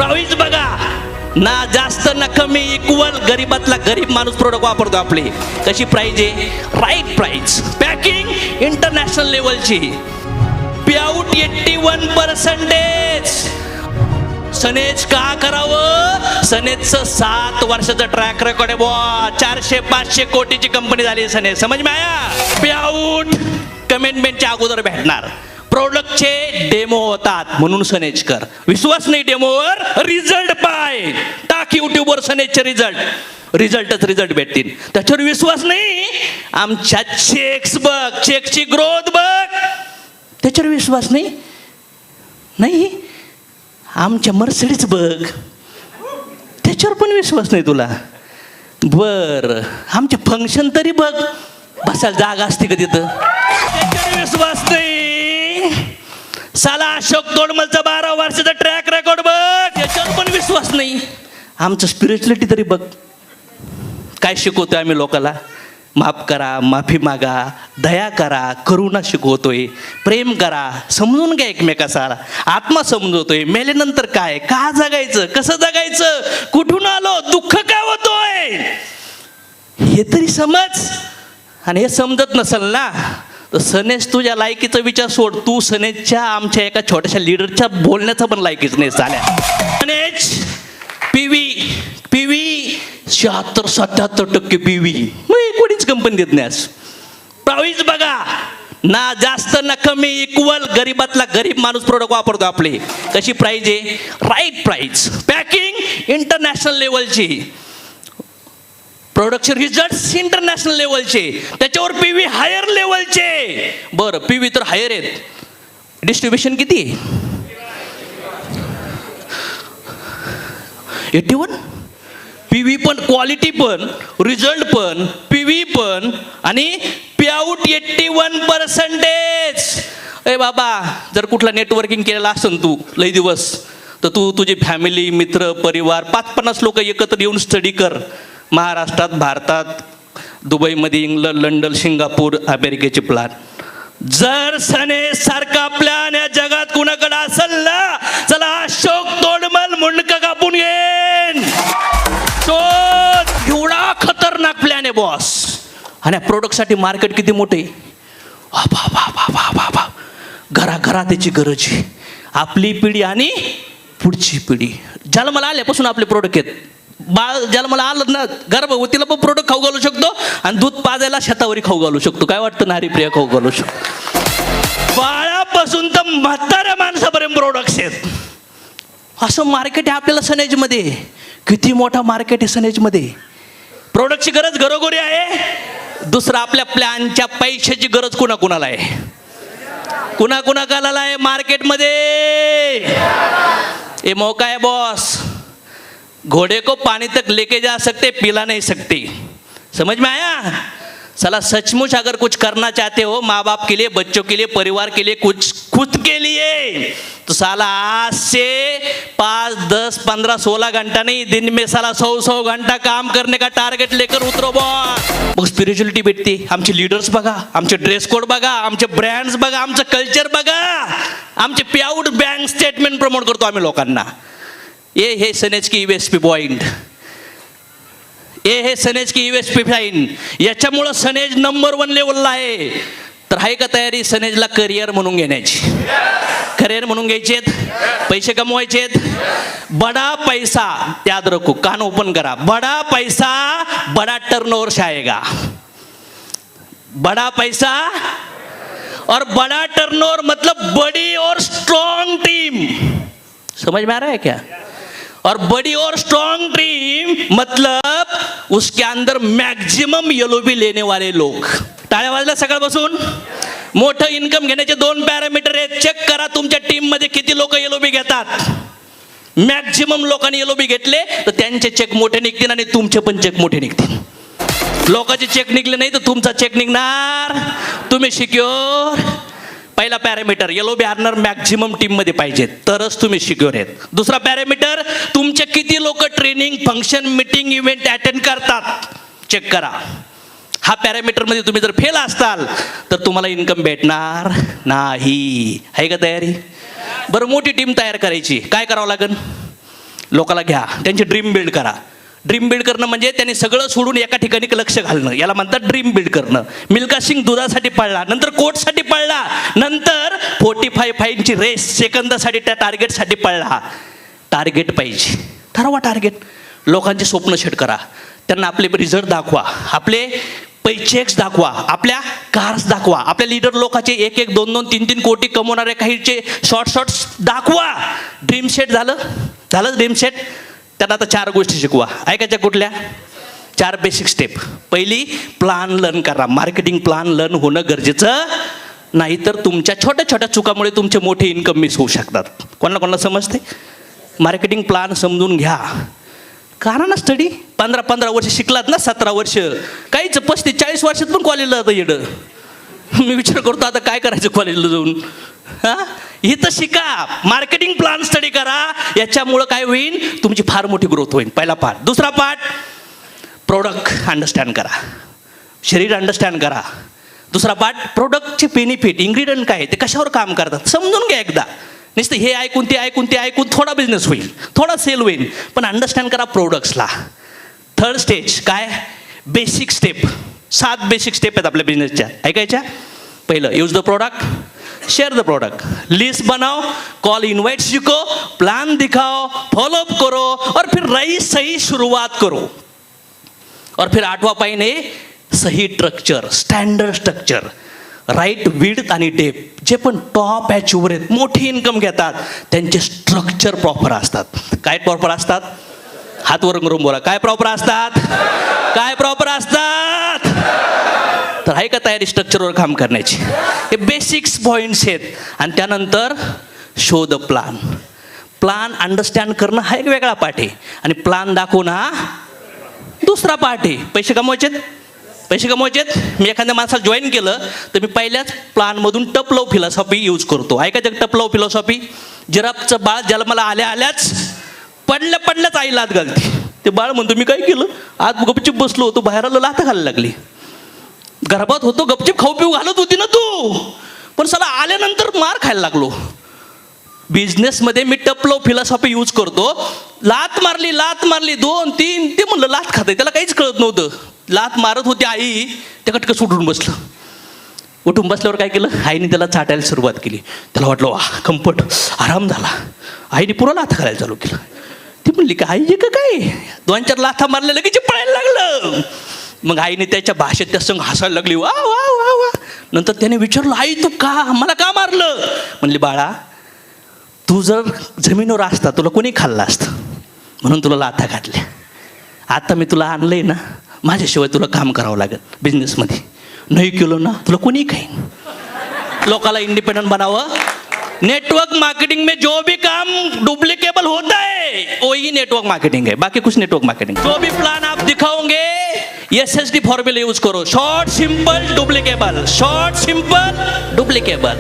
Price बघा ना, जास्त ना कमी, इक्वल. गरीबातला गरीब माणूस प्रोडक्ट वापरतो आपले. कशी प्राइस आहे? Right price. पॅकिंग इंटरनॅशनल लेवलची. पेआउट 81%. सनेज का करावं? सनेजचं 7 वर्षाचं ट्रॅक रेकॉर्ड आहे बुवा. 400-500 कोटीची कंपनी झाली सनेज. समज में आया? पेआउट कमिटमेंटच्या अगोदर भेटणार. प्रोडक्टचे डेमो होतात म्हणून सनेज कर. विश्वास नाही डेमोवर? रिझल्ट पाय. टाक युट्यूबवर सनेजचे रिझल्ट भेटतील. त्याच्यावर विश्वास नाही? आमच्या चेक्स बघ, चेकची ग्रोथ बघ. त्याच्यावर विश्वास नाही? आमच्या मर्सिडीज बघ, त्याच्यावर पण विश्वास नाही तुला? बर, आमचे फंक्शन तरी बघ, बसायला जागा असते का तिथं? त्याच्यावर विश्वास नाही. साला अशोक तोडमलचा 12 वर्षाचा ट्रॅक रेकॉर्ड बघ, त्याच्यावर पण विश्वास नाही. आमचं स्पिरिच्युअलिटी तरी बघ, काय शिकवतोय आम्ही लोकांना? माफ करा, माफी मागा, दया करा, करुणा शिकवतोय, प्रेम करा, समजून घ्या एकमेकाचा, आत्मा समजवतोय. मेल्यानंतर काय, का जगायचं, कसं जगायचं, कुठून आलो, दुःख का होतोय, हे तरी समज. आणि हे समजत नसेल ना तर सनेज तुझ्या लायकीचा विचार सोड. तू सनेजच्या आमच्या एका छोट्याशा लीडरच्या बोलण्याचा पण लायकीच नाही झाल्या. सनेज पीव्ही 76-77% पीव्ही. मग कोणीच कंपनी देत नाही. प्राईस बघा ना, जास्त ना कमी, इक्वल. गरीबातला गरीब माणूस प्रोडक्ट वापरतो आपले. कशी प्राइस आहे? Right price. पॅकिंग इंटरनॅशनल लेवलची. प्रोडक्टचे रिझल्ट इंटरनॅशनल लेवलचे. त्याच्यावर पीव्ही हायर लेवलचे. बरं, पीव्ही तर हायर आहेत. डिस्ट्रीब्युशन किती? 81. पीव्ही पण, क्वालिटी पण, रिझल्ट पण, पीव्ही पण आणि पेआउट 81%. ए बाबा, जर कुठला नेटवर्किंग केलेला असेल तू लई दिवस, तर तू तुझी फॅमिली, मित्र, परिवार 5-50 लोक एकत्र येऊन स्टडी कर. महाराष्ट्रात, भारतात, दुबईमध्ये, इंग्लंड, लंडन, सिंगापूर, अमेरिकेचे प्लॅन. जर सनेज सारखा प्लॅन या जगात कुणाकडे असेल ना, चला अशोक तोडमल मुंडका कापून घेईन. एवढा खतरनाक प्लॅन आहे बॉस. आणि प्रोडक्टसाठी मार्केट किती मोठे. घरा त्याची गरज आहे. आपली पिढी आणि पुढची पिढी. ज्याला मला आल्यापासून आपले प्रोडक्ट आहेत. बाळ ज्याला मला आलं ना, गर्भवतीला पण प्रोडक्ट खाऊ घालू शकतो आणि दूध पाजायला शेतावरी खाऊ घालू शकतो. काय वाटतं? नारी प्रिया खाऊ घालू शकतो. बाळापासून तर म्हाताऱ्या माणसापर्यंत प्रोडक्ट्स आहेत. असं मार्केट आहे आपल्याला सनेजमध्ये. किती मोठा मार्केट आहे सनेजमध्ये. प्रोडक्टची गरज घरोघरी आहे. दुसरं, आपल्या प्लॅनच्या पैशाची गरज कुणाकुणाला आहे? कुणाकुणाला आहे मार्केटमध्ये? ये मौका है बॉस. घोड़े को पानी तक लेके जा सकते, पिला नहीं सकते. समझ में आया? साला सचमुच अगर कुछ करना चाहते हो, माँ बाप के लिए, बच्चों के लिए, परिवार के लिए, कुछ खुद के लिए, तो साला आज से 5, 10, 15, 16 घंटा नहीं, दिन में साला 100 घंटा काम करने का टारगेट लेकर उतरो बॉस. मग स्पिरिच्युअलिटी भेटते. आमचे लीडर्स बघा, आमचे ड्रेस कोड बघा, आमचे ब्रँड्स बघा, आमचं कल्चर बघा, आमचे पेआउट बँक स्टेटमेंट प्रमोट करतो आम्ही लोकांना. ये है सनेज की USP पॉइंट. ये है सनेज की USP पॉइंट. याच्यामुळं सनेज नंबर 1 लेवलला आहे. तर आहे का तयारी सनेजला करिअर म्हणून घेण्याची? करिअर म्हणून घ्यायचेत, पैसे कमवायचेत. बडा पैसा, याद रखो, कान ओपन करा. बडा पैसा बडा टर्नओवर से आएगा. बडा पैसा और बडा टर्नओवर मतलब बड़ी और स्ट्रॉन्ग टीम. समझ में आ रहा है क्या? और बड़ी और स्ट्रॉन्ग टीम मतलब उसके अंदर मैक्सिमम एलओबी लेने वाले लोग. टाळ्या वाजल्या सकाळपासून. मोठं इन्कम घेण्याचे 2 पॅरामीटर आहेत. चेक करा तुमच्या टीम मध्ये किती लोक एलओबी घेतात. मॅक्झिमम लोकांनी एलओबी घेतले तर त्यांचे चेक मोठे निघतील आणि तुमचे पण चेक मोठे निघतील. लोकांचे चेक निघले नाही तर तुमचा चेक निघणार. तुम्ही सिक्युअर. पहिला पॅरामीटर, एलओबी अर्नर मॅक्झिमम टीममध्ये पाहिजेत तरच तुम्ही सिक्युअर आहेत. दुसरा पॅरामीटर, तुमचे किती लोक training, function, meeting, event attend करतात, चेक करा. हा पॅरामीटरमध्ये तुम्ही जर फेल असताल तर तुम्हाला इन्कम भेटणार नाही. आहे का तयारी? बरं, मोठी टीम तयार करायची. काय करावं लागेल? लोकाला घ्या, त्यांची ड्रीम बिल्ड करा. ड्रीम बिल्ड करणं म्हणजे त्यांनी सगळं सोडून एका ठिकाणी लक्ष घालणं, याला म्हणतात ड्रीम बिल्ड करणं. मिल्खा सिंग दुधासाठी पळला, नंतर कोटसाठी पळला, नंतर 45 रेस सेकंदासाठी त्या टार्गेटसाठी पळला. टार्गेट पाहिजे, ठरवा टार्गेट. लोकांचे स्वप्न सेट करा, त्यांना आपले रिझल्ट दाखवा, आपले चेक्स दाखवा, आपल्या कार्स दाखवा, आपल्या लीडर लोकांचे 1-1, 2-2, 3-3 कोटी कमवणारे काहीचे शॉर्ट्स दाखवा. ड्रीम सेट झालं ड्रीम सेट. त्यांना आता 4 गोष्टी शिकवा. ऐकायच्या कुठल्या? 4 बेसिक स्टेप. पहिली, प्लान लर्न करा. मार्केटिंग प्लान लर्न होणं गरजेचं, नाहीतर तुमच्या छोट्या छोट्या चुकामुळे तुमचे मोठे इन्कम मिस होऊ शकतात. कोणाला समजते? मार्केटिंग प्लान समजून घ्या. कारण स्टडी 15 वर्ष शिकलात ना, 17 वर्ष, काहीच 35-40 वर्षात पण कॉलेजला जातं येडं. मी विचार करतो आता काय करायचं कॉलेजला जाऊन. हां, इथं शिका, मार्केटिंग प्लान स्टडी करा. याच्यामुळं काय होईल? तुमची फार मोठी ग्रोथ होईल. पहिला पार्ट. दुसरा पार्ट, प्रोडक्ट अंडरस्टँड करा, शरीर अंडरस्टँड करा. दुसरा पार्ट, प्रोडक्टचे बेनिफिट, इन्ग्रेडियंट काय, ते कशावर काम करतात समजून घ्या एकदा. नुसतं हे ऐकून ते ऐकून थोडा बिझनेस होईल, थोडा सेल होईल, पण अंडरस्टँड करा प्रोडक्ट्सला. थर्ड स्टेज काय? Basic step. 7 बेसिक स्टेप आहेत आपल्या बिझनेसच्या. ऐकायच्या? पहिलं, use the product, share the product, list बनाओ, कॉल इनवाइट सीखो, प्लान दिखाओ, फॉलो अप करो, और फिर सही शुरुआत करो. और फिर 8वां पाइन है सही structure, standard structure, right width आणि डेप्थ. जे पण टॉप अचीवर आहेत, मोठी इन्कम घेतात, त्यांचे स्ट्रक्चर प्रॉपर असतात. काय प्रॉपर असतात? हातवर करून बोला. काय प्रॉपर असतात? काय प्रॉपर असतात? तर आहे का तयारी स्ट्रक्चरवर काम करण्याची? हे बेसिक्स पॉईंट्स आहेत. आणि त्यानंतर show the plan. Plan understand करणं हा एक वेगळा पाठ आहे, आणि प्लान दाखवणं हा दुसरा पाठ आहे. पैसे कमवायचेत. मी एखाद्या माणसाला जॉईन केलं तर मी पहिल्याच प्लानमधून टप लव फिलॉसॉफी यूज करतो. ऐकायचं? टप लव फिलॉसॉफी. जिराफचं बाळ जन्माला आल्याच पडल्याच आई लात घालते. ते बाळ म्हणतो मी काय केलं? आज गपचिप बसलो होतो, बाहेर आलं लाथ घालायला लागली. गर्भात होतो, गपचिप खाऊ पिऊ घालत होती ना तू, पण साला आल्यानंतर मार खायला लागलो. बिझनेसमध्ये मी टप लव फिलॉसॉफी यूज करतो. लात मारली 2-3, ते म्हणलं लात खाते, त्याला काहीच कळत नव्हतं. लात मारत होती आई, ते कटकस उठून बसलं. उठून बसल्यावर काय केलं? आईने त्याला चाटायला सुरुवात केली. त्याला वाटलं वा कम्फर्ट, आराम झाला. आईने पुरा लाथा घालायला चालू केलं. ती म्हणली का आई का काय? 2-4 लाथा मारल्या लगेच पळायला लागलं. मग आईने त्याच्या भाषेत त्या संग हसायला लागली. वा वा वा वा. नंतर त्याने विचारलं, आई तू मला का मारलं? म्हणली बाळा, तू जर जमिनीवर असता तुला कोणी खाल्लं असतं, म्हणून तुला लाथा घातल्या. आता मी तुला आणलंय ना, माझ्याशिवाय तुला काम करावं लागेल बिझनेसमध्ये. नाही केलं ना तुला कोणी खाईन. लोकाला इंडिपेंडेंट बनावं. नेटवर्क मार्केटिंग में जो भी काम डुप्लीकेबल होता है वही नेटवर्क मार्केटिंग है, बाकी कुछ नेटवर्क मार्केटिंग. जो भी प्लान आप दिखाओगे SSD फॉर्मूला यूज करो. Short simple duplicable, short simple duplicable.